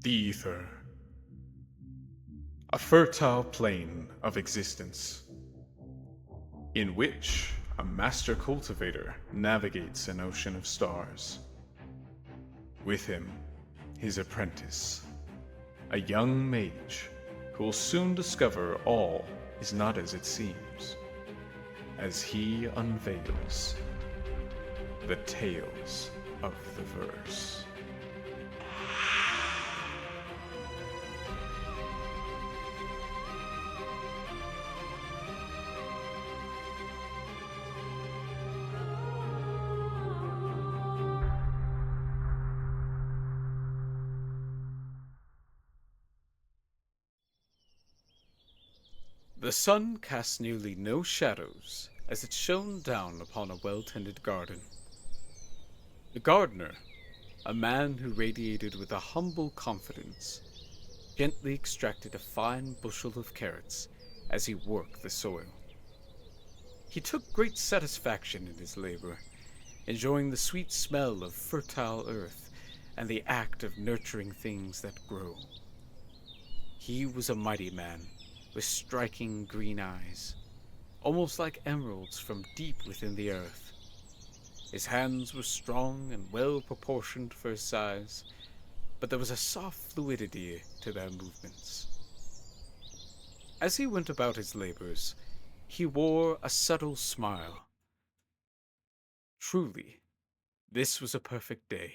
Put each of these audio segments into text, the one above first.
The ether. A fertile plain of existence, in which a master cultivator navigates an ocean of stars. With him, his apprentice, a young mage who will soon discover all is not as it seems, as he unveils the tales of the verse. The sun cast nearly no shadows as it shone down upon a well-tended garden. The gardener, a man who radiated with a humble confidence, gently extracted a fine bushel of carrots as he worked the soil. He took great satisfaction in his labor, enjoying the sweet smell of fertile earth and the act of nurturing things that grow. He was a mighty man, with striking green eyes, almost like emeralds from deep within the earth. His hands were strong and well proportioned for his size, but there was a soft fluidity to their movements. As he went about his labors, he wore a subtle smile. Truly, this was a perfect day,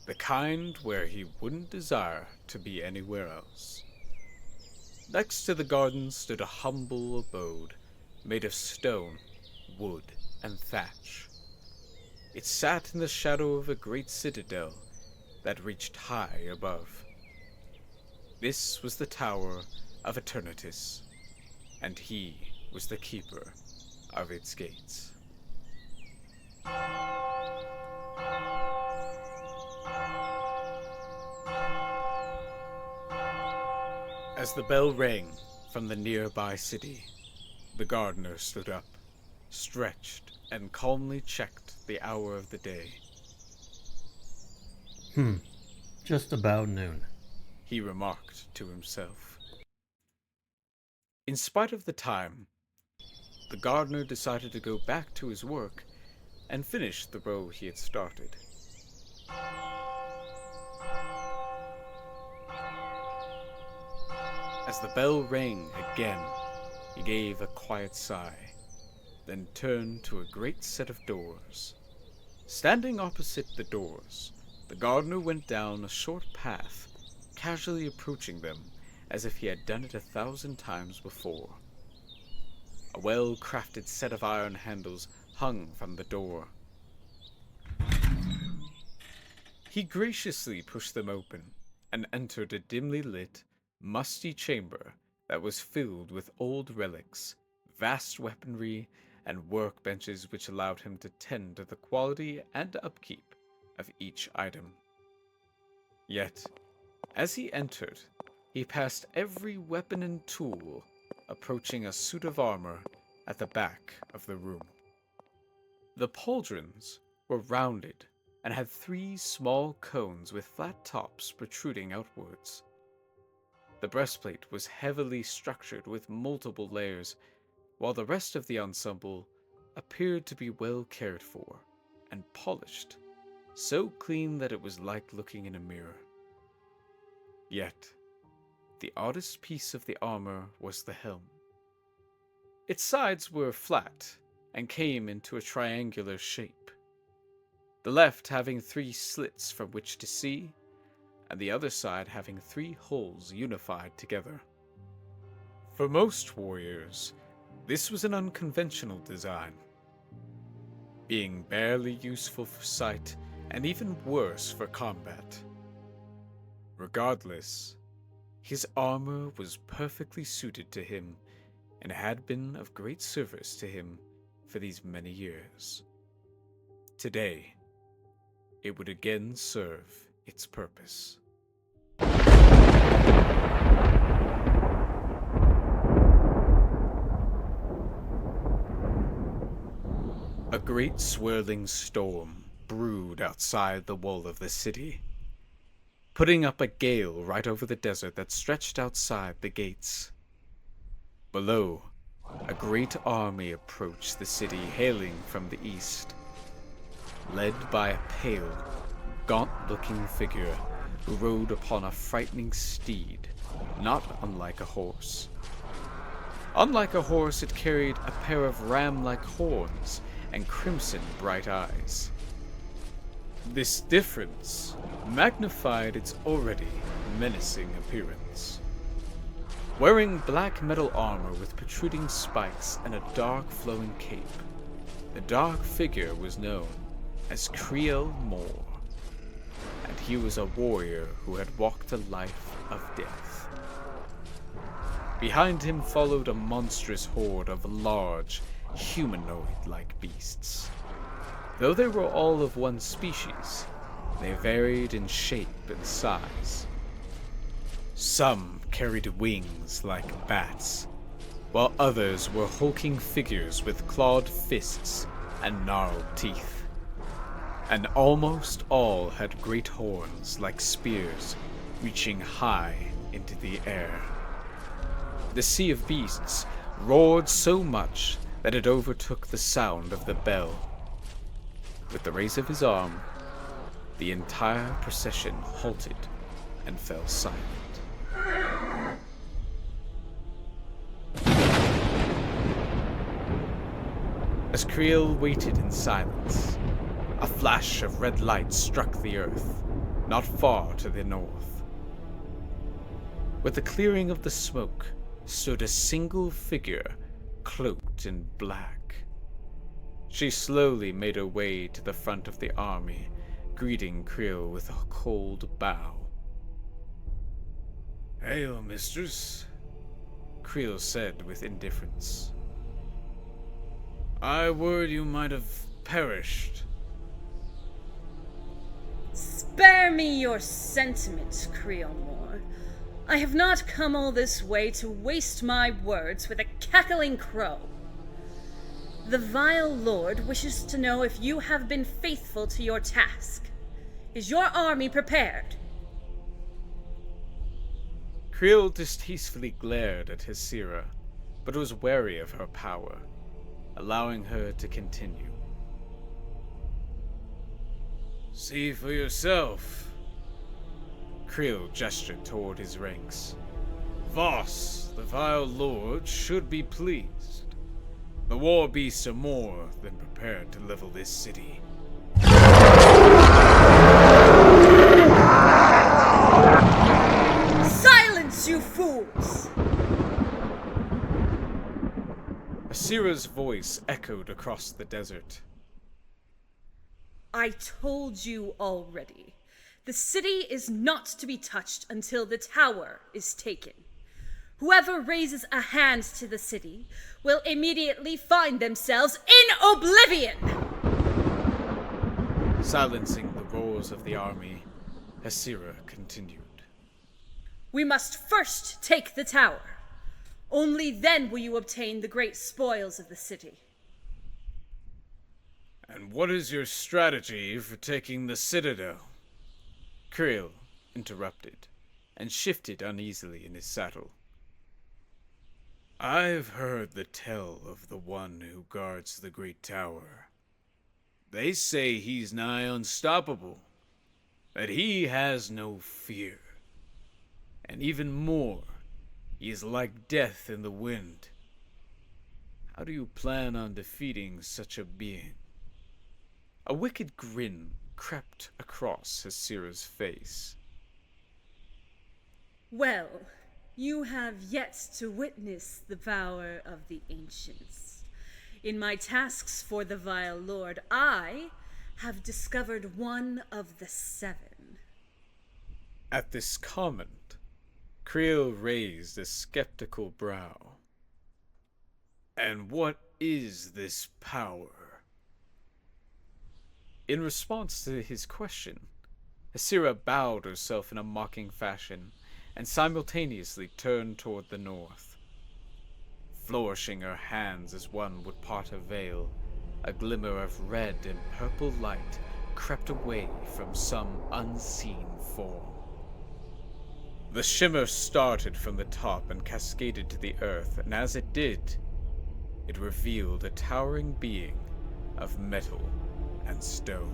the kind where he wouldn't desire to be anywhere else. Next to the garden stood a humble abode, made of stone, wood, and thatch. It sat in the shadow of a great citadel that reached high above. This was the tower of Aeternitus, and he was the keeper of its gates. As the bell rang from the nearby city, the gardener stood up, stretched, and calmly checked the hour of the day. Just about noon, He remarked to himself. In spite of the time, the gardener decided to go back to his work and finish the row he had started. As the bell rang again, he gave a quiet sigh, then turned to a great set of doors. Standing opposite the doors, the gardener went down a short path, casually approaching them as if he had done it 1,000 times before. A well-crafted set of iron handles hung from the door. He graciously pushed them open and entered a dimly lit, musty chamber that was filled with old relics, vast weaponry, and workbenches which allowed him to tend to the quality and upkeep of each item. Yet, as he entered, he passed every weapon and tool, approaching a suit of armor at the back of the room. The pauldrons were rounded and had 3 small cones with flat tops protruding outwards. The breastplate was heavily structured with multiple layers, while the rest of the ensemble appeared to be well cared for and polished, so clean that it was like looking in a mirror. Yet, the oddest piece of the armor was the helm. Its sides were flat and came into a triangular shape, the left having 3 slits from which to see, and the other side having 3 holes unified together. For most warriors, this was an unconventional design, being barely useful for sight and even worse for combat. Regardless, his armor was perfectly suited to him and had been of great service to him for these many years. Today, it would again serve its purpose. A great swirling storm brewed outside the wall of the city. putting up a gale right over the desert that stretched outside the gates. Below, a great army approached the city, hailing from the east, led by a pale, gaunt-looking figure who rode upon a frightening steed, not unlike a horse. Unlike a horse, it carried a pair of ram-like horns and crimson bright eyes. This difference magnified its already menacing appearance. Wearing black metal armor with protruding spikes and a dark flowing cape, the dark figure was known as Creel Moore, and he was a warrior who had walked a life of death. Behind him followed a monstrous horde of large, humanoid-like beasts. Though they were all of one species, they varied in shape and size. Some carried wings like bats, while others were hulking figures with clawed fists and gnarled teeth. And almost all had great horns like spears reaching high into the air. The sea of beasts roared so much that it overtook the sound of the bell. With the raise of his arm, the entire procession halted and fell silent. As Creel waited in silence, a flash of red light struck the earth, not far to the north. With the clearing of the smoke stood a single figure cloaked in black. She slowly made her way to the front of the army, greeting Creel with a cold bow. "Hail, mistress," Creel said with indifference. "I worried you might have perished." Spare me your sentiments, Creel Moore. I have not come all this way to waste my words with a cackling crow. The vile lord wishes to know if you have been faithful to your task. Is your army prepared? Creel distastefully glared at Hesira, but was wary of her power, allowing her to continue. "See for yourself." Creel gestured toward his ranks. "Voss, the vile lord, should be pleased. The war beasts are more than prepared to level this city." Silence, you fools! Hesira's voice echoed across the desert. I told you already. The city is not to be touched until the tower is taken. Whoever raises a hand to the city will immediately find themselves in oblivion! Silencing the roars of the army, Hesira continued. We must first take the tower. Only then will you obtain the great spoils of the city. "And what is your strategy for taking the citadel?" Creel interrupted, and shifted uneasily in his saddle. "I've heard the tell of the one who guards the great tower. They say he's nigh unstoppable, that he has no fear. And even more, he is like death in the wind. How do you plan on defeating such a being?" A wicked grin crept across Hesira's face. Well, you have yet to witness the power of the ancients. In my tasks for the vile lord, I have discovered one of the 7. At this comment, Creel raised a skeptical brow. "And what is this power?" In response to his question, Hesira bowed herself in a mocking fashion and simultaneously turned toward the north. Flourishing her hands as one would part a veil, a glimmer of red and purple light crept away from some unseen form. The shimmer started from the top and cascaded to the earth, and as it did, it revealed a towering being of metal and stone.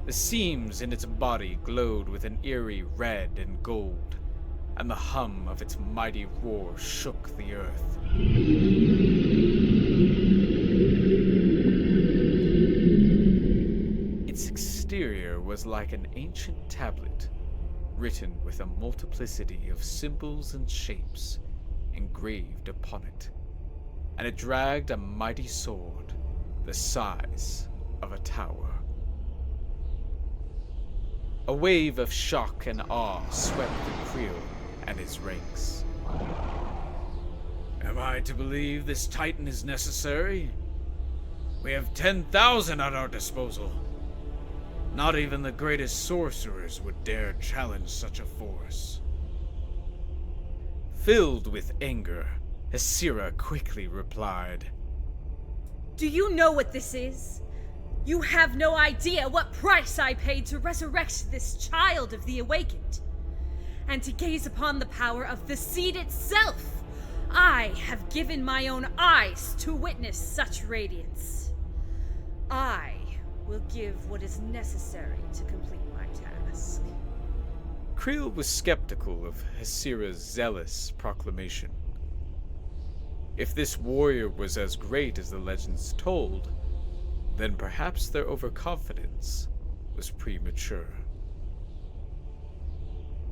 The seams in its body glowed with an eerie red and gold, and the hum of its mighty roar shook the earth. Its exterior was like an ancient tablet, written with a multiplicity of symbols and shapes engraved upon it, and it dragged a mighty sword the size of a tower. A wave of shock and awe swept through Creel and his ranks. Am I to believe this Titan is necessary? We have 10,000 at our disposal. Not even the greatest sorcerers would dare challenge such a force. Filled with anger, Aeternitus quickly replied, Do you know what this is? You have no idea what price I paid to resurrect this child of the awakened, and to gaze upon the power of the seed itself. I have given my own eyes to witness such radiance. I will give what is necessary to complete my task. Creel was skeptical of Aeternitus' zealous proclamation. If this warrior was as great as the legends told, then perhaps their overconfidence was premature.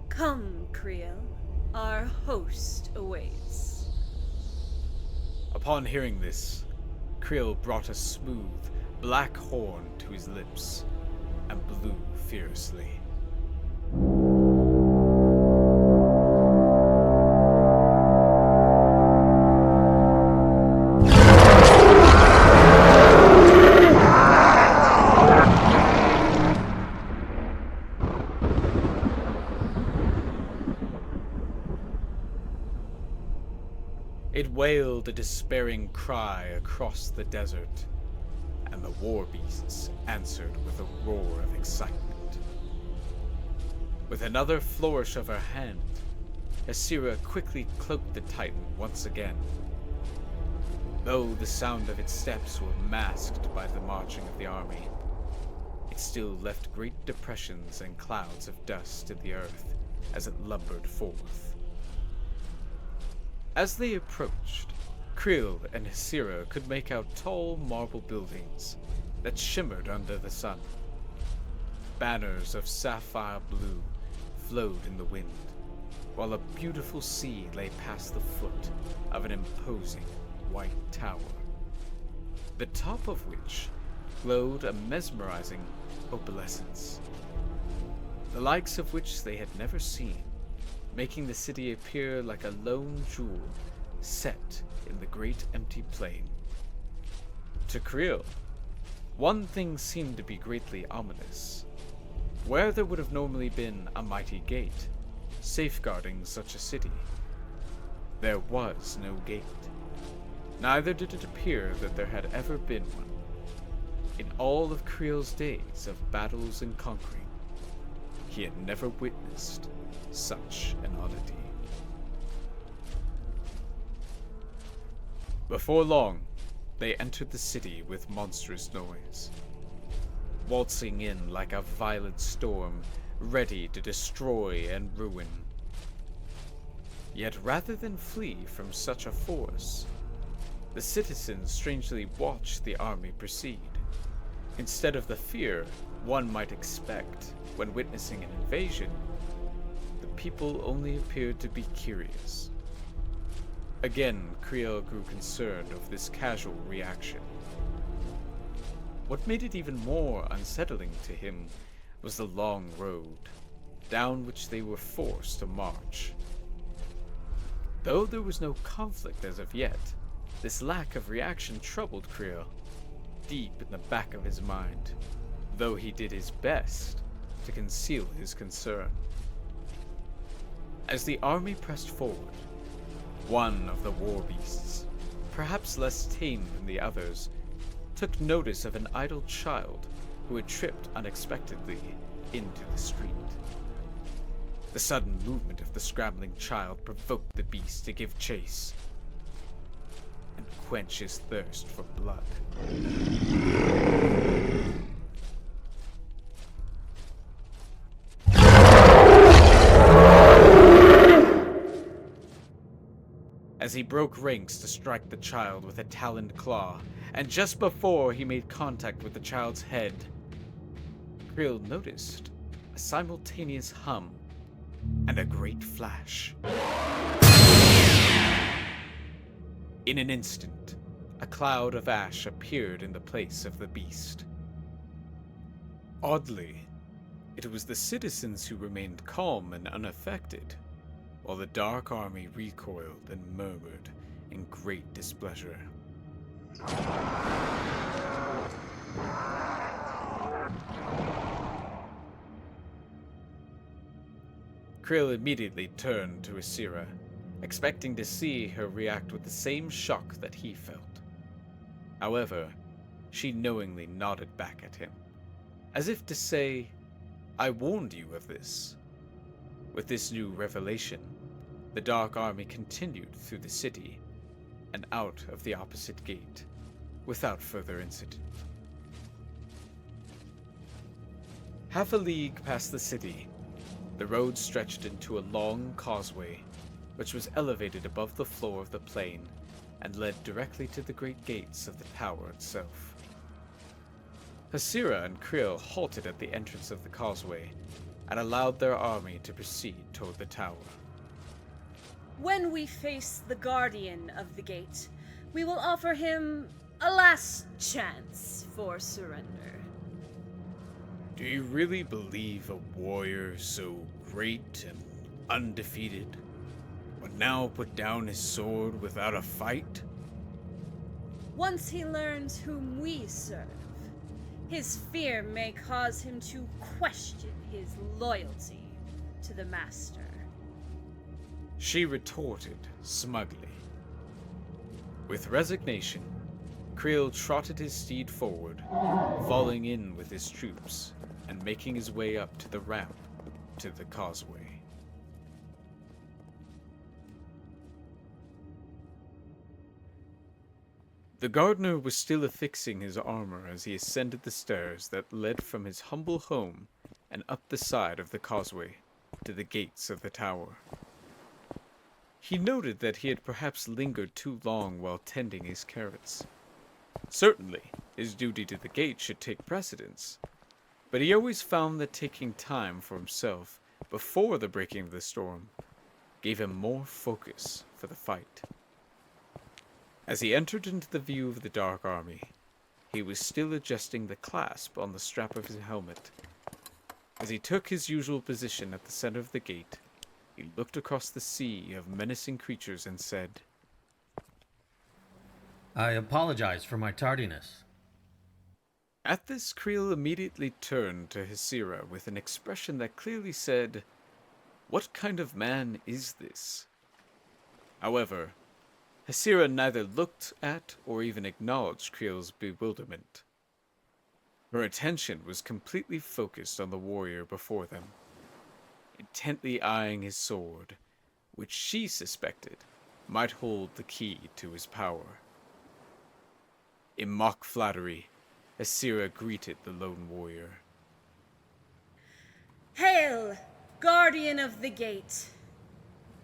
Come, Creel. Our host awaits. Upon hearing this, Creel brought a smooth, black horn to his lips and blew fiercely. It wailed a despairing cry across the desert, and the war beasts answered with a roar of excitement. With another flourish of her hand, Aeternitus quickly cloaked the Titan once again. Though the sound of its steps were masked by the marching of the army, it still left great depressions and clouds of dust in the earth as it lumbered forth. As they approached, Creel and Aeternitus could make out tall marble buildings that shimmered under the sun. Banners of sapphire blue flowed in the wind, while a beautiful sea lay past the foot of an imposing white tower, the top of which glowed a mesmerizing opalescence, the likes of which they had never seen, making the city appear like a lone jewel set in the great empty plain. To Creel, one thing seemed to be greatly ominous. Where there would have normally been a mighty gate, safeguarding such a city, there was no gate. Neither did it appear that there had ever been one. In all of Creel's days of battles and conquering, he had never witnessed such an oddity. Before long, they entered the city with monstrous noise, waltzing in like a violent storm, ready to destroy and ruin. Yet rather than flee from such a force, the citizens strangely watched the army proceed. Instead of the fear one might expect when witnessing an invasion, the people only appeared to be curious. Again, Creel grew concerned of this casual reaction. What made it even more unsettling to him was the long road, down which they were forced to march. Though there was no conflict as of yet, this lack of reaction troubled Creel, deep in the back of his mind, though he did his best to conceal his concern. As the army pressed forward, one of the war beasts, perhaps less tame than the others, took notice of an idle child who had tripped unexpectedly into the street. The sudden movement of the scrambling child provoked the beast to give chase and quench his thirst for blood. As he broke ranks to strike the child with a taloned claw, and just before he made contact with the child's head, Creel noticed a simultaneous hum and a great flash. In an instant, a cloud of ash appeared in the place of the beast. Oddly, it was the citizens who remained calm and unaffected, while the Dark Army recoiled and murmured in great displeasure. Creel immediately turned to Aeternitus, expecting to see her react with the same shock that he felt. However, she knowingly nodded back at him, as if to say, "I warned you of this." With this new revelation, the Dark Army continued through the city and out of the opposite gate, without further incident. Half a league past the city, the road stretched into a long causeway, which was elevated above the floor of the plain and led directly to the great gates of the tower itself. Aeternitus and Creel halted at the entrance of the causeway and allowed their army to proceed toward the tower. When we face the guardian of the gate, we will offer him a last chance for surrender. Do you really believe a warrior so great and undefeated would now put down his sword without a fight? Once he learns whom we serve, his fear may cause him to question his loyalty to the Master. She retorted smugly. With resignation, Creel trotted his steed forward, falling in with his troops and making his way up to the ramp to the causeway. The gardener was still affixing his armor as he ascended the stairs that led from his humble home and up the side of the causeway to the gates of the tower. He noted that he had perhaps lingered too long while tending his carrots. Certainly, his duty to the gate should take precedence, but he always found that taking time for himself before the breaking of the storm gave him more focus for the fight. As he entered into the view of the Dark Army, he was still adjusting the clasp on the strap of his helmet. As he took his usual position at the center of the gate, he looked across the sea of menacing creatures and said, I apologize for my tardiness. At this, Creel immediately turned to Aeternitus with an expression that clearly said, "What kind of man is this?" However, Aeternitus neither looked at or even acknowledged Creel's bewilderment. Her attention was completely focused on the warrior before them, intently eyeing his sword, which she suspected might hold the key to his power. In mock flattery, Aeternitus greeted the lone warrior. Hail, guardian of the gate!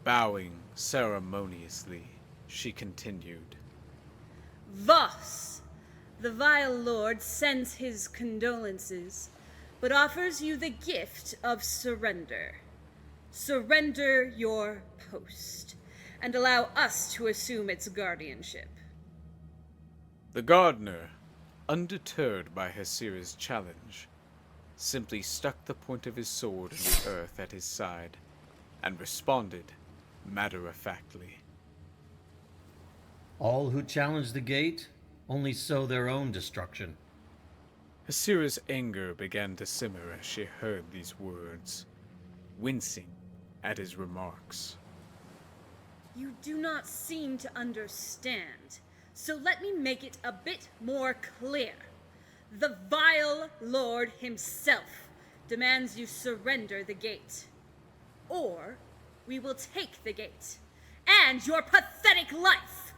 Bowing ceremoniously, she continued. Voss, the vile lord, sends his condolences, but offers you the gift of surrender. Surrender your post, and allow us to assume its guardianship. The gardener, undeterred by Aeternitus' challenge, simply stuck the point of his sword in the earth at his side and responded matter-of-factly. All who challenge the gate only sow their own destruction. Aeternitus' anger began to simmer as she heard these words, wincing at his remarks. You do not seem to understand, so let me make it a bit more clear. The vile lord himself demands you surrender the gate. or we will take the gate and your pathetic life.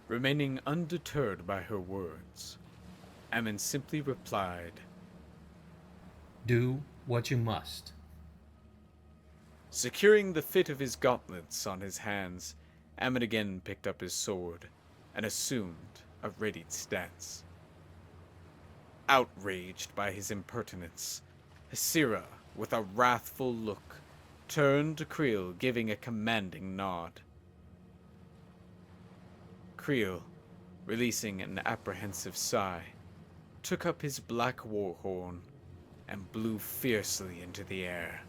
Remaining undeterred by her words, Ammon simply replied, Do what you must. Securing the fit of his gauntlets on his hands, Ammon again picked up his sword and assumed a readied stance. Outraged by his impertinence, Hesira, with a wrathful look, turned to Creel, giving a commanding nod. Creel, releasing an apprehensive sigh, took up his black war horn and blew fiercely into the air.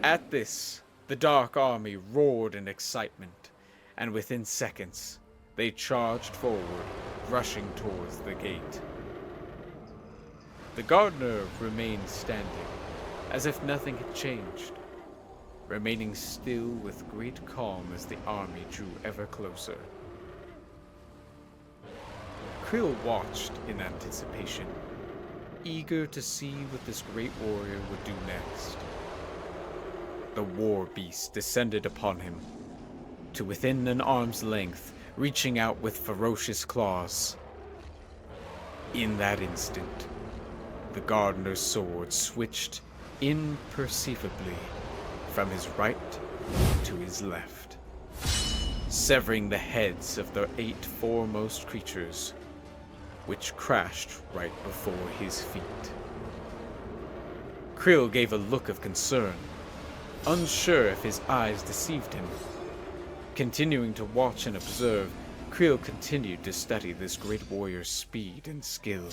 At this, the Dark Army roared in excitement, and within seconds, they charged forward, rushing towards the gate. The gardener remained standing, as if nothing had changed, remaining still with great calm as the army drew ever closer. Creel watched in anticipation, eager to see what this great warrior would do next. The war beast descended upon him, to within an arm's length, reaching out with ferocious claws. In that instant, the gardener's sword switched imperceptibly from his right to his left, severing the heads of the 8 foremost creatures, which crashed right before his feet. Creel gave a look of concern, unsure if his eyes deceived him. Continuing to watch and observe, Creel continued to study this great warrior's speed and skill.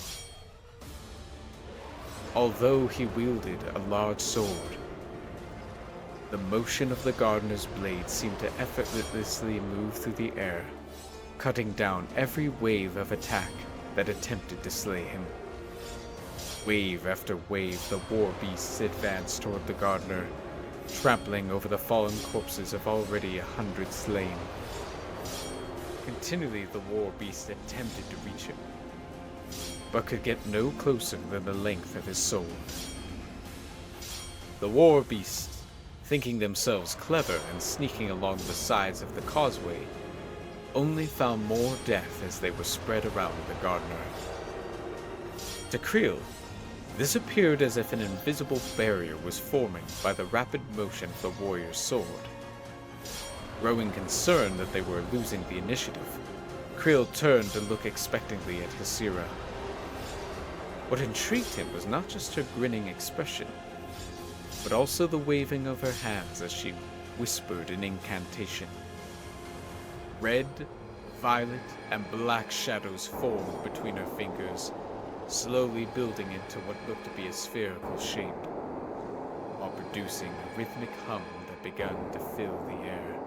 Although he wielded a large sword, the motion of the gardener's blade seemed to effortlessly move through the air, cutting down every wave of attack that attempted to slay him. Wave after wave, the war beasts advanced toward the gardener, trampling over the fallen corpses of already 100 slain. Continually the war beast attempted to reach him, but could get no closer than the length of his sword. The war beasts, thinking themselves clever and sneaking along the sides of the causeway, only found more death as they were spread around the gardener. To Creel, this appeared as if an invisible barrier was forming by the rapid motion of the warrior's sword. Growing concerned that they were losing the initiative, Creel turned to look expectantly at Hesira. What intrigued him was not just her grinning expression, but also the waving of her hands as she whispered an incantation. Red, violet, and black shadows formed between her fingers, slowly building into what looked to be a spherical shape, while producing a rhythmic hum that began to fill the air.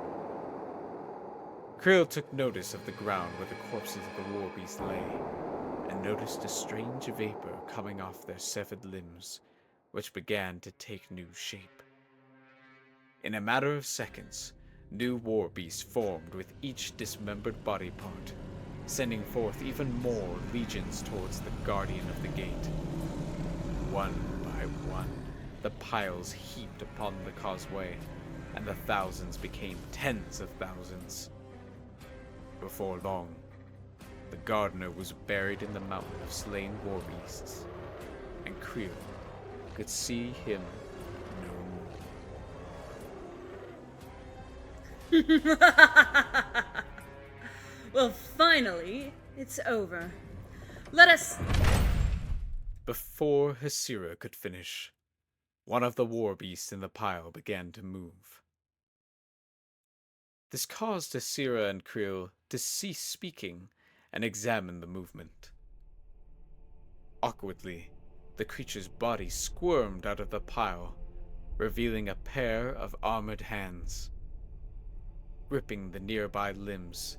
Creel took notice of the ground where the corpses of the war beast lay, and noticed a strange vapor coming off their severed limbs, which began to take new shape. In a matter of seconds, new war beasts formed with each dismembered body part, sending forth even more legions towards the guardian of the gate. One by one, the piles heaped upon the causeway, and the thousands became tens of thousands. Before long, the gardener was buried in the mountain of slain war beasts, and Creel could see him no more. Well, finally, it's over. Let us... Before Hesira could finish, one of the war beasts in the pile began to move. This caused Hesira and Creel to cease speaking and examine the movement. Awkwardly, the creature's body squirmed out of the pile, revealing a pair of armored hands. Gripping the nearby limbs,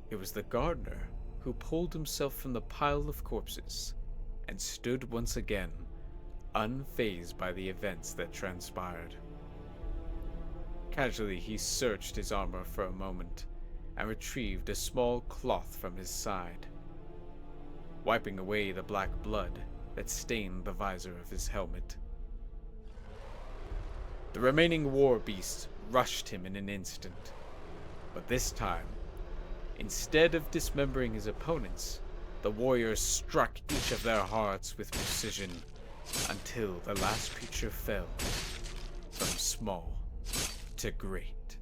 it was the gardener who pulled himself from the pile of corpses and stood once again, unfazed by the events that transpired. Casually, he searched his armor for a moment and retrieved a small cloth from his side, wiping away the black blood that stained the visor of his helmet. The remaining war beasts rushed him in an instant, but this time, instead of dismembering his opponents, the warriors struck each of their hearts with precision until the last creature fell, from small to great.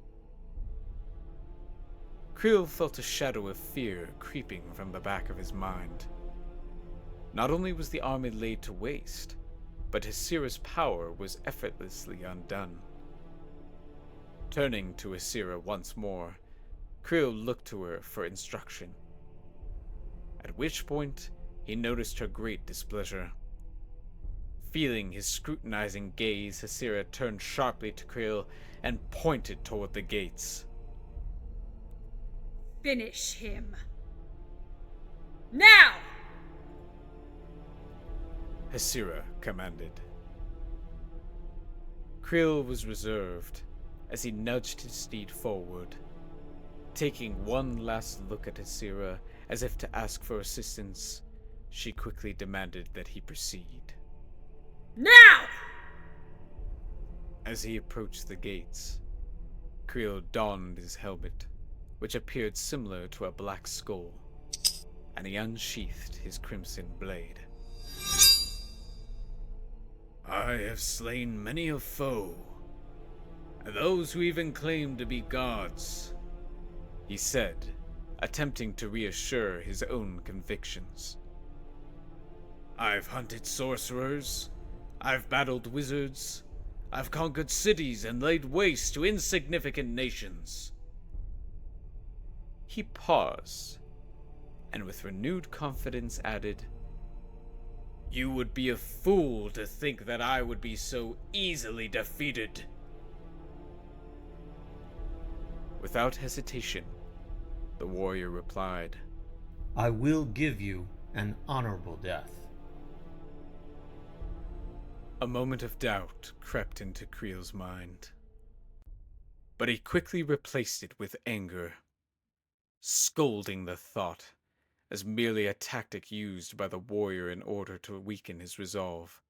Creel felt a shadow of fear creeping from the back of his mind. Not only was the army laid to waste, but Hesira's power was effortlessly undone. Turning to Hesira once more, Creel looked to her for instruction, at which point he noticed her great displeasure. Feeling his scrutinizing gaze, Hesira turned sharply to Creel and pointed toward the gates. Finish him. Now! Hesira commanded. Creel was reserved as he nudged his steed forward. Taking one last look at Hesira as if to ask for assistance, she quickly demanded that he proceed. Now! As he approached the gates, Creel donned his helmet, which appeared similar to a black skull, and he unsheathed his crimson blade. I have slain many a foe, and those who even claim to be gods, he said, attempting to reassure his own convictions. I've hunted sorcerers, I've battled wizards, I've conquered cities and laid waste to insignificant nations. He paused, and with renewed confidence added, You would be a fool to think that I would be so easily defeated. Without hesitation, the warrior replied, I will give you an honorable death. A moment of doubt crept into Creel's mind, but he quickly replaced it with anger, scolding the thought as merely a tactic used by the warrior in order to weaken his resolve.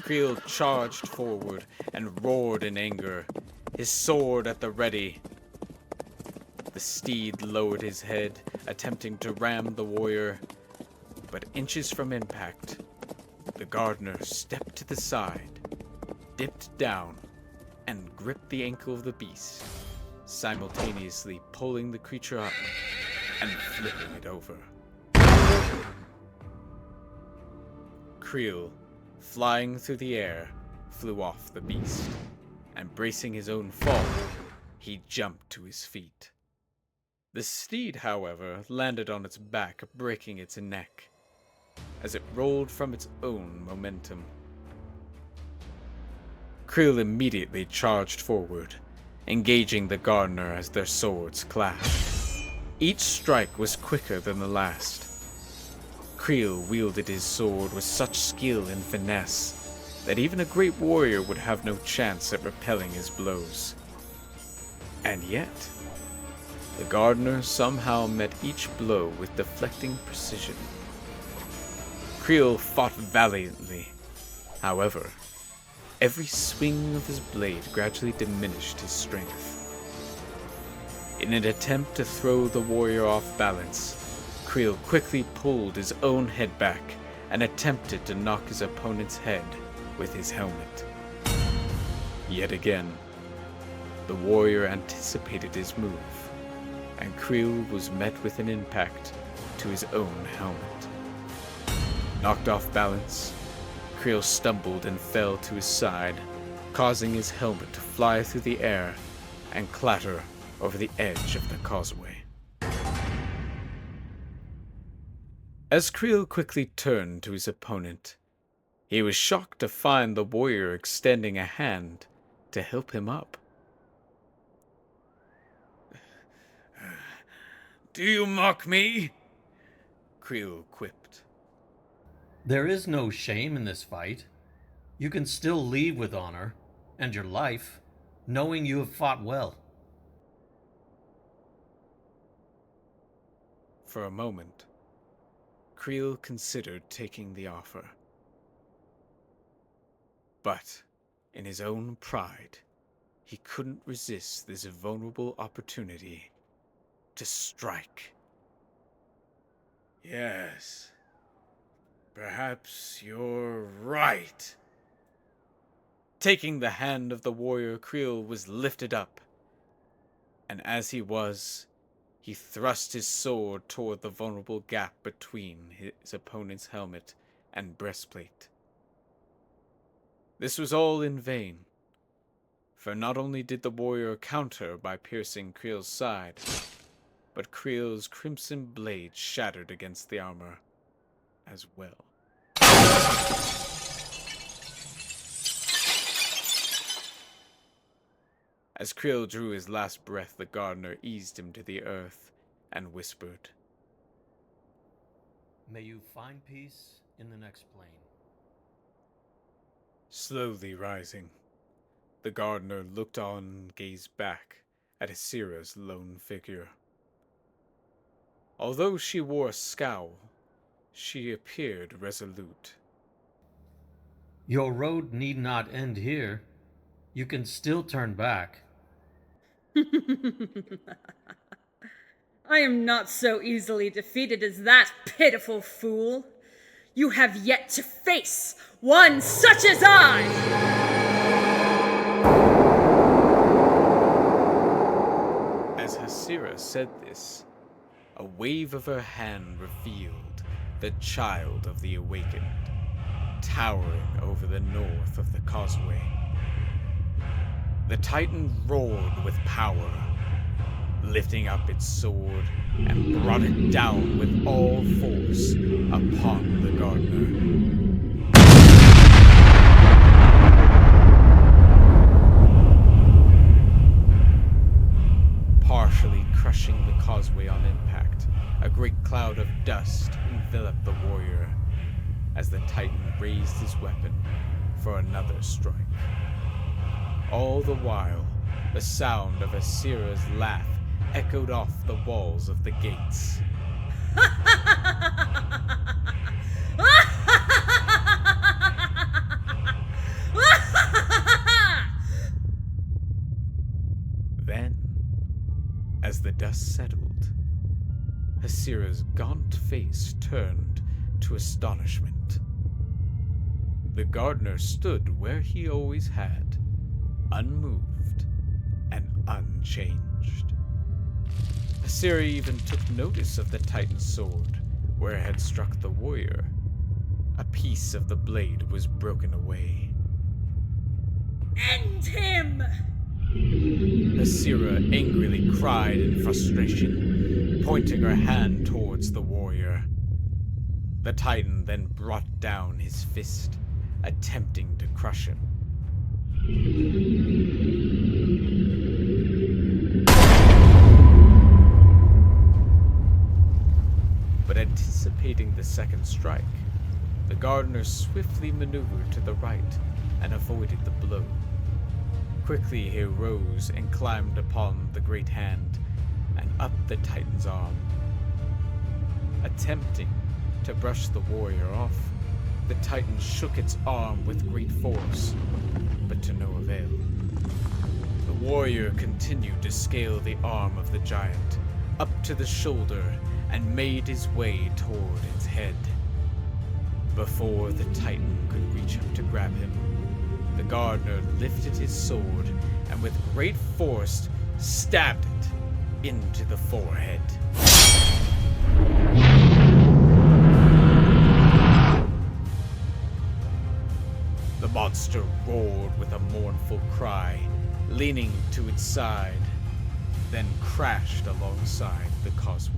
Creel charged forward and roared in anger, his sword at the ready. The steed lowered his head, attempting to ram the warrior, but inches from impact, the gardener stepped to the side, dipped down, and gripped the ankle of the beast, simultaneously pulling the creature up and flipping it over. Creel, flying through the air, flew off the beast, and bracing his own fall, he jumped to his feet. The steed, however, landed on its back, breaking its neck, as it rolled from its own momentum. Creel immediately charged forward, engaging the gardener as their swords clashed. Each strike was quicker than the last. Creel wielded his sword with such skill and finesse that even a great warrior would have no chance at repelling his blows. And yet, the gardener somehow met each blow with deflecting precision. Creel fought valiantly. However, every swing of his blade gradually diminished his strength. In an attempt to throw the warrior off balance, Creel quickly pulled his own head back and attempted to knock his opponent's head with his helmet. Yet again, the warrior anticipated his move, and Creel was met with an impact to his own helmet. Knocked off balance, Creel stumbled and fell to his side, causing his helmet to fly through the air and clatter over the edge of the causeway. As Creel quickly turned to his opponent, he was shocked to find the warrior extending a hand to help him up. Do you mock me? Creel quipped. There is no shame in this fight. You can still leave with honor, and your life, knowing you have fought well. For a moment, Creel considered taking the offer. But, in his own pride, he couldn't resist this vulnerable opportunity to strike. Yes, perhaps you're right. Taking the hand of the warrior, Creel was lifted up, and as he was, he thrust his sword toward the vulnerable gap between his opponent's helmet and breastplate. This was all in vain, for not only did the warrior counter by piercing Creel's side, but Creel's crimson blade shattered against the armor as well. As Creel drew his last breath, the gardener eased him to the earth and whispered, May you find peace in the next plane. Slowly rising, the gardener looked on and gazed back at Asira's lone figure. Although she wore a scowl, she appeared resolute. Your road need not end here. You can still turn back. I am not so easily defeated as that pitiful fool. You have yet to face one such as I! As Asira said this, a wave of her hand revealed the child of the awakened, towering over the north of the causeway. The Titan roared with power, lifting up its sword and brought it down with all force upon the gardener. Partially crushing the causeway on impact, a great cloud of dust enveloped the warrior as the Titan raised his weapon for another strike. All the while, the sound of Asira's laugh echoed off the walls of the gates. Then, as the dust settled, Asira's gaunt face turned to astonishment. The gardener stood where he always had, unmoved and unchanged. Asira even took notice of the Titan's sword, where it had struck the warrior. A piece of the blade was broken away. End him! Asira angrily cried in frustration, pointing her hand towards the warrior. The Titan then brought down his fist, attempting to crush him. But anticipating the second strike, the gardener swiftly maneuvered to the right and avoided the blow. Quickly he rose and climbed upon the great hand and up the Titan's arm. Attempting to brush the warrior off, the Titan shook its arm with great force, but to no avail. The warrior continued to scale the arm of the giant, up to the shoulder, and made his way toward its head. Before the Titan could reach up to grab him, the gardener lifted his sword and with great force stabbed it into the forehead. The monster roared with a mournful cry, leaning to its side, then crashed alongside the causeway.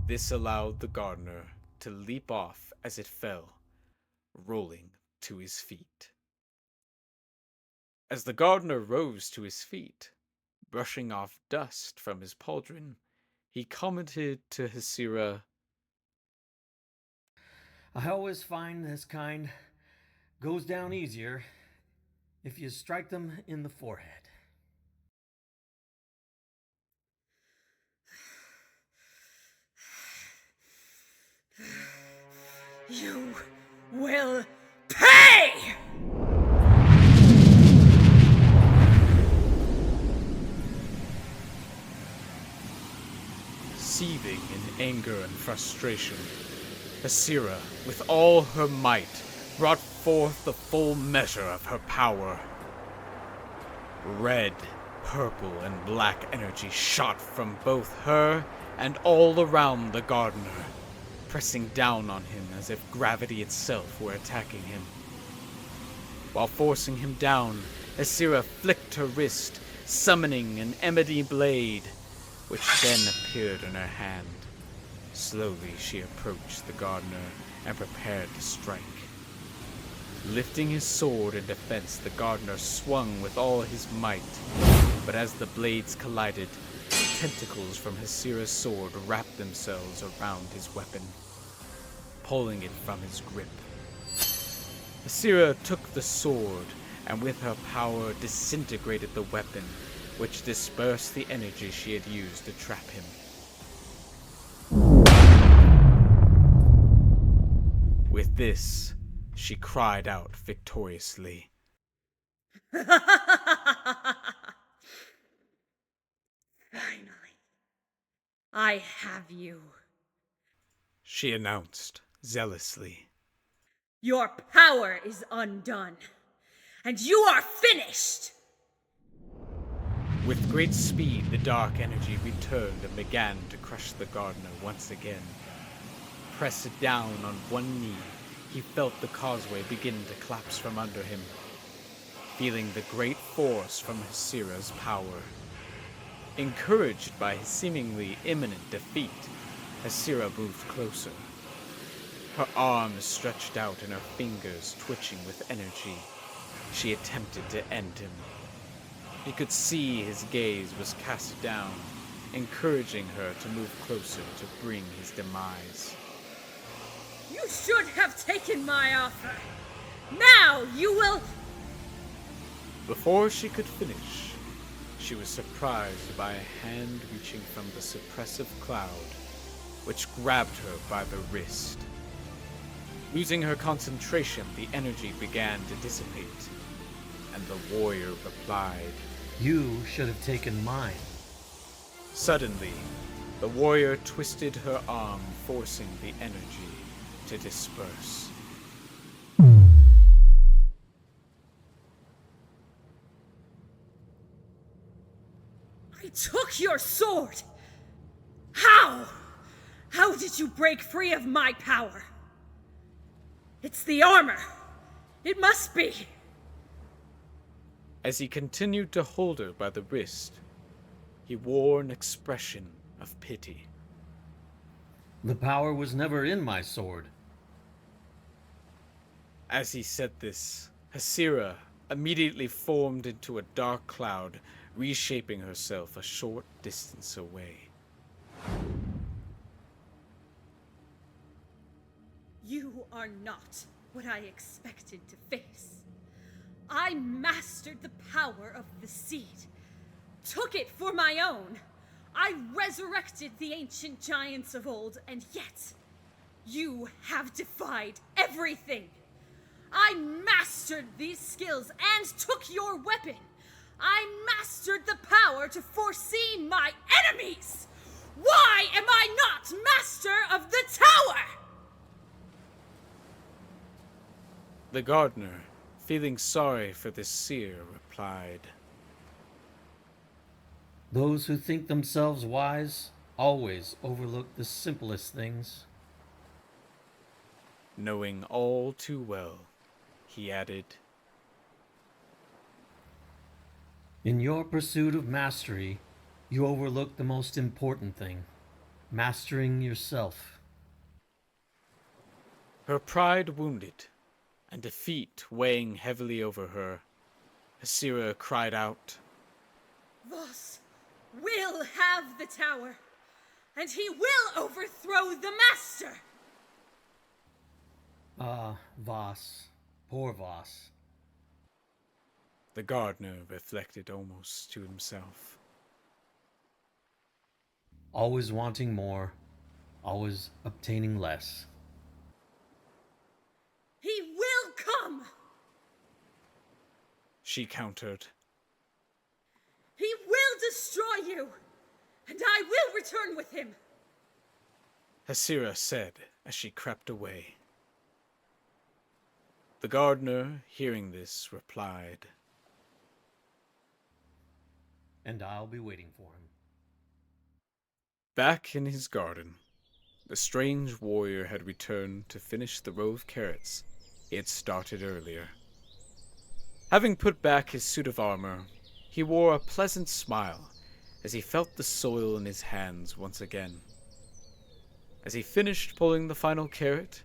This allowed the gardener to leap off as it fell, rolling to his feet. As the gardener rose to his feet, brushing off dust from his pauldron, he commented to Hasira, I always find this kind goes down easier if you strike them in the forehead. You will pay! seething in anger and frustration. Hasira, with all her might, brought forth the full measure of her power. Red, purple, and black energy shot from both her and all around the gardener, pressing down on him as if gravity itself were attacking him. While forcing him down, Hasira flicked her wrist, summoning an emedy blade, which then appeared in her hand. Slowly she approached the gardener and prepared to strike. Lifting his sword in defense, the gardener swung with all his might, but as the blades collided, tentacles from Hasira's sword wrapped themselves around his weapon, pulling it from his grip. Hasira took the sword and with her power disintegrated the weapon, which dispersed the energy she had used to trap him. With this, she cried out victoriously. Finally, I have you. She announced zealously. Your power is undone, and you are finished! With great speed, the dark energy returned and began to crush the gardener once again. Pressed down on one knee, he felt the causeway begin to collapse from under him, feeling the great force from Hasira's power. Encouraged by his seemingly imminent defeat, Hasira moved closer. Her arms stretched out and her fingers twitching with energy. She attempted to end him. He could see his gaze was cast down, encouraging her to move closer to bring his demise. You should have taken my offer. Now you will... Before she could finish, she was surprised by a hand reaching from the suppressive cloud, which grabbed her by the wrist. Losing her concentration, the energy began to dissipate, and the warrior replied, You should have taken mine. Suddenly, the warrior twisted her arm, forcing the energy to disperse. I took your sword! How? How did you break free of my power? It's the armor! It must be! As he continued to hold her by the wrist, he wore an expression of pity. The power was never in my sword. As he said this, Hasira immediately formed into a dark cloud, reshaping herself a short distance away. You are not what I expected to face. I mastered the power of the seed, took it for my own. I resurrected the ancient giants of old, and yet you have defied everything. I mastered these skills and took your weapon. I mastered the power to foresee my enemies. Why am I not master of the tower? The gardener, feeling sorry for the seer, replied, Those who think themselves wise always overlook the simplest things. Knowing all too well, he added, In your pursuit of mastery, you overlook the most important thing, mastering yourself. Her pride wounded, and defeat weighing heavily over her, Hasira cried out, Was will have the tower, and he will overthrow the master! Voss. Poor Voss. The gardener reflected almost to himself. Always wanting more, always obtaining less. He will come! She countered. He will destroy you, and I will return with him! Hasira said as she crept away. The gardener, hearing this, replied, And I'll be waiting for him. Back in his garden, the strange warrior had returned to finish the row of carrots he had started earlier. Having put back his suit of armor, he wore a pleasant smile as he felt the soil in his hands once again. As he finished pulling the final carrot,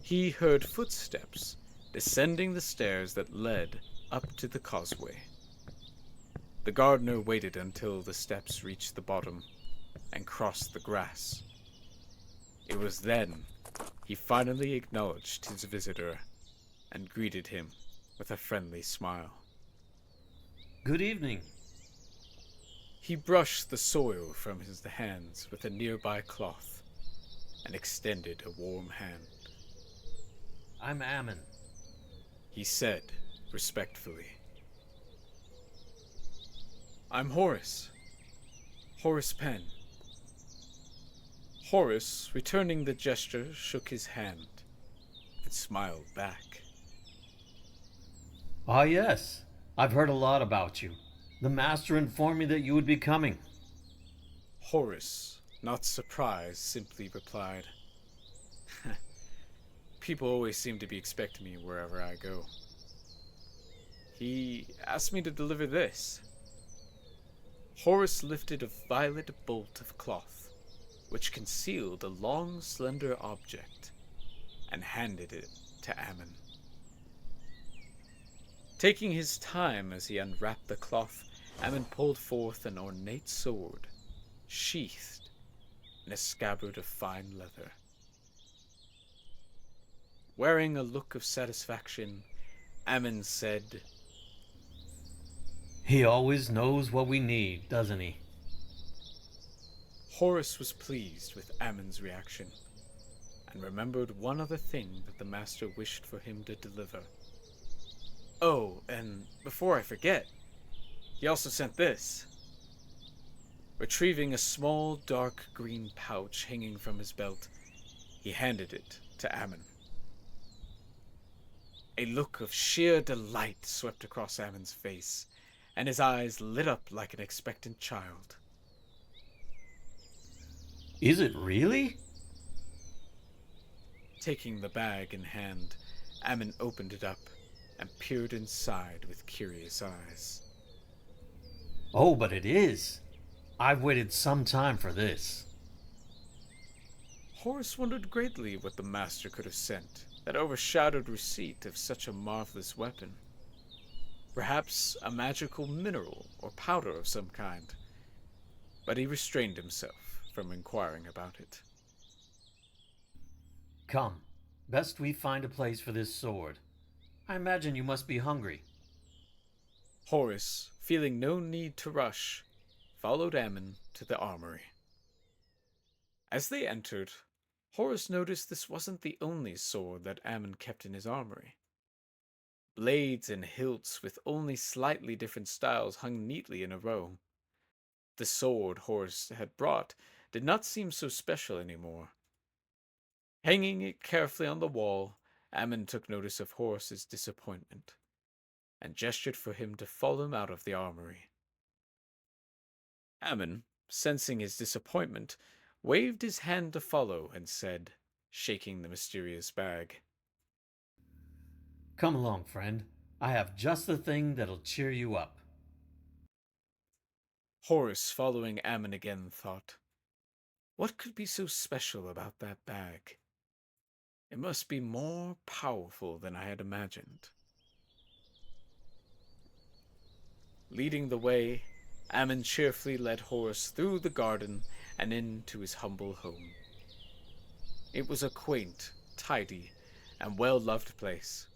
he heard footsteps descending the stairs that led up to the causeway. The gardener waited until the steps reached the bottom and crossed the grass. It was then he finally acknowledged his visitor and greeted him with a friendly smile. Good evening. He brushed the soil from his hands with a nearby cloth and extended a warm hand. I'm Ammon. He said respectfully. I'm Horace. Horace Penn. Horace, returning the gesture, shook his hand and smiled back. Ah, yes. I've heard a lot about you. The master informed me that you would be coming. Horace, not surprised, simply replied, People always seem to be expecting me wherever I go. He asked me to deliver this. Horace lifted a violet bolt of cloth, which concealed a long, slender object, and handed it to Ammon. Taking his time as he unwrapped the cloth, Ammon pulled forth an ornate sword, sheathed in a scabbard of fine leather. Wearing a look of satisfaction, Ammon said, He always knows what we need, doesn't he? Horace was pleased with Ammon's reaction, and remembered one other thing that the master wished for him to deliver. Oh, and before I forget, he also sent this. Retrieving a small, dark green pouch hanging from his belt, he handed it to Ammon. A look of sheer delight swept across Ammon's face, and his eyes lit up like an expectant child. Is it really? Taking the bag in hand, Ammon opened it up and peered inside with curious eyes. Oh, but it is. I've waited some time for this. Horace wondered greatly what the master could have sent that overshadowed receipt of such a marvelous weapon. Perhaps a magical mineral or powder of some kind, but he restrained himself from inquiring about it. Come, best we find a place for this sword. I imagine you must be hungry. Horace, feeling no need to rush, followed Ammon to the armory. As they entered, Horace noticed this wasn't the only sword that Ammon kept in his armory. Blades and hilts with only slightly different styles hung neatly in a row. The sword Horace had brought did not seem so special anymore. Hanging it carefully on the wall, Ammon took notice of Horace's disappointment, and gestured for him to follow him out of the armory. Ammon, sensing his disappointment, waved his hand to follow and said, shaking the mysterious bag, Come along, friend. I have just the thing that'll cheer you up. Horace, following Ammon again, thought, what could be so special about that bag? It must be more powerful than I had imagined. Leading the way, Ammon cheerfully led Horace through the garden and into his humble home. It was a quaint, tidy, and well-loved place.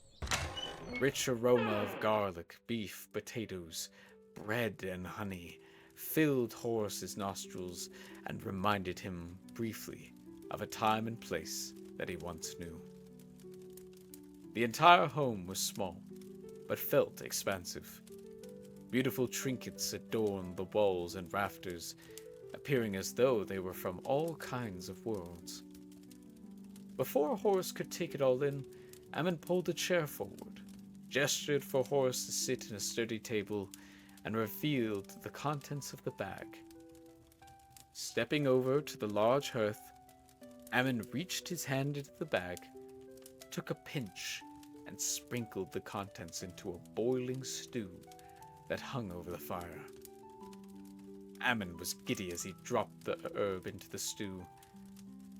Rich aroma of garlic, beef, potatoes, bread, and honey filled Horace's nostrils and reminded him briefly of a time and place that he once knew. The entire home was small, but felt expansive. Beautiful trinkets adorned the walls and rafters, appearing as though they were from all kinds of worlds. Before Horace could take it all in, Ammon pulled a chair forward, gestured for Horace to sit in a sturdy table, and revealed the contents of the bag. Stepping over to the large hearth, Ammon reached his hand into the bag, took a pinch, and sprinkled the contents into a boiling stew that hung over the fire. Ammon was giddy as he dropped the herb into the stew,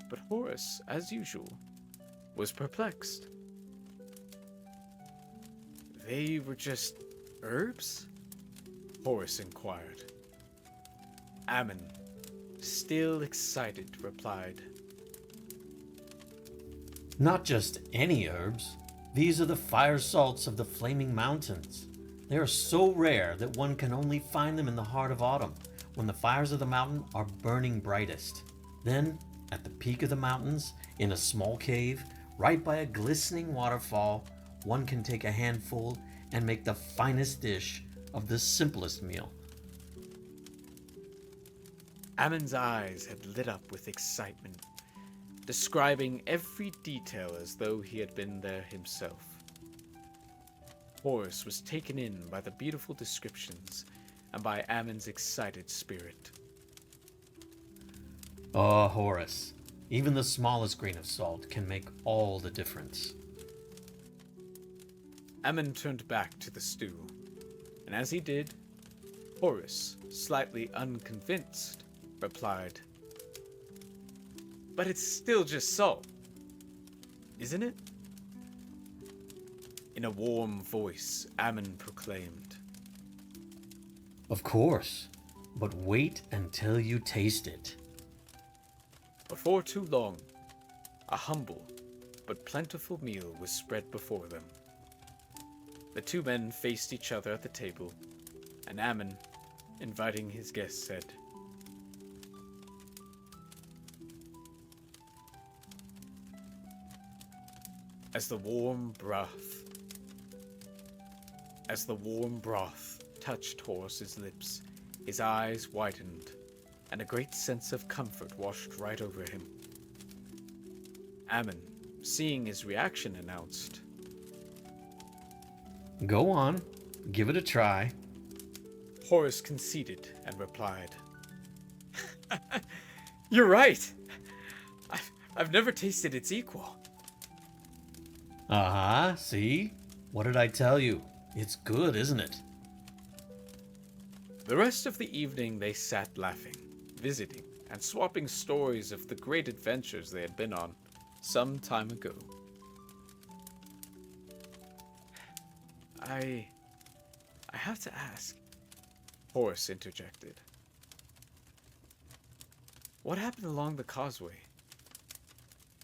but Horace, as usual, was perplexed. They were just herbs? Horace inquired. Ammon, still excited, replied, Not just any herbs. These are the fire salts of the Flaming Mountains. They are so rare that one can only find them in the heart of autumn, when the fires of the mountain are burning brightest. Then, at the peak of the mountains, in a small cave, right by a glistening waterfall, one can take a handful and make the finest dish of the simplest meal. Ammon's eyes had lit up with excitement, describing every detail as though he had been there himself. Horace was taken in by the beautiful descriptions and by Ammon's excited spirit. Oh, Horace, even the smallest grain of salt can make all the difference. Ammon turned back to the stew, and as he did, Horace, slightly unconvinced, replied, But it's still just salt, isn't it? In a warm voice, Ammon proclaimed, Of course, but wait until you taste it. Before too long, a humble but plentiful meal was spread before them. The two men faced each other at the table, and Ammon, inviting his guest, said, As the warm broth touched Horace's lips, his eyes widened, and a great sense of comfort washed right over him. Ammon, seeing his reaction, announced, Go on, give it a try. Horace conceded and replied, You're right. I've never tasted its equal. Uh-huh, see? What did I tell you? It's good, isn't it? The rest of the evening they sat laughing, visiting, and swapping stories of the great adventures they had been on some time ago. I have to ask, Horace interjected. What happened along the causeway?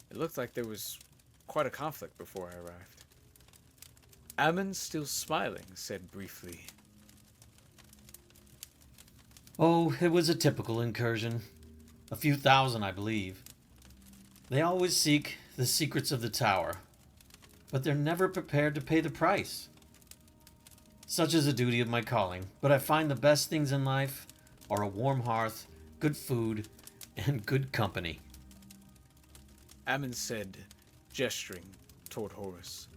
It looked like there was quite a conflict before I arrived. Ammon, still smiling, said briefly, Oh, it was a typical incursion. A few thousand, I believe. They always seek the secrets of the tower, but they're never prepared to pay the price. Such is the duty of my calling, but I find the best things in life are a warm hearth, good food, and good company. Ammon said, gesturing toward Horace.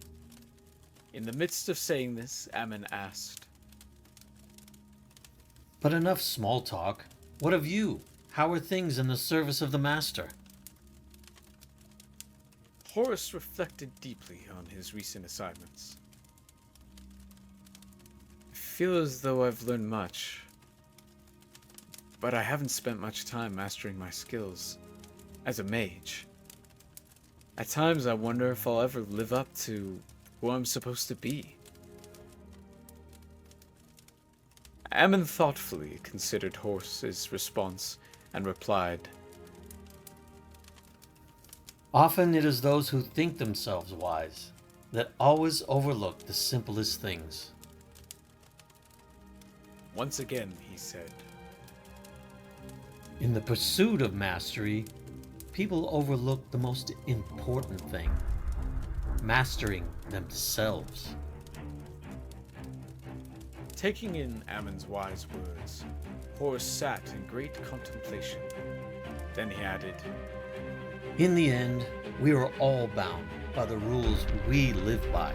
In the midst of saying this, Ammon asked, But enough small talk. What of you? How are things in the service of the Master? Horace reflected deeply on his recent assignments. I feel as though I've learned much, but I haven't spent much time mastering my skills as a mage. At times I wonder if I'll ever live up to who I'm supposed to be. Ammon thoughtfully considered Horse's response and replied, Often it is those who think themselves wise that always overlook the simplest things. Once again, he said, In the pursuit of mastery, people overlook the most important thing, mastering themselves. Taking in Ammon's wise words, Horus sat in great contemplation. Then he added, In the end, we are all bound by the rules we live by.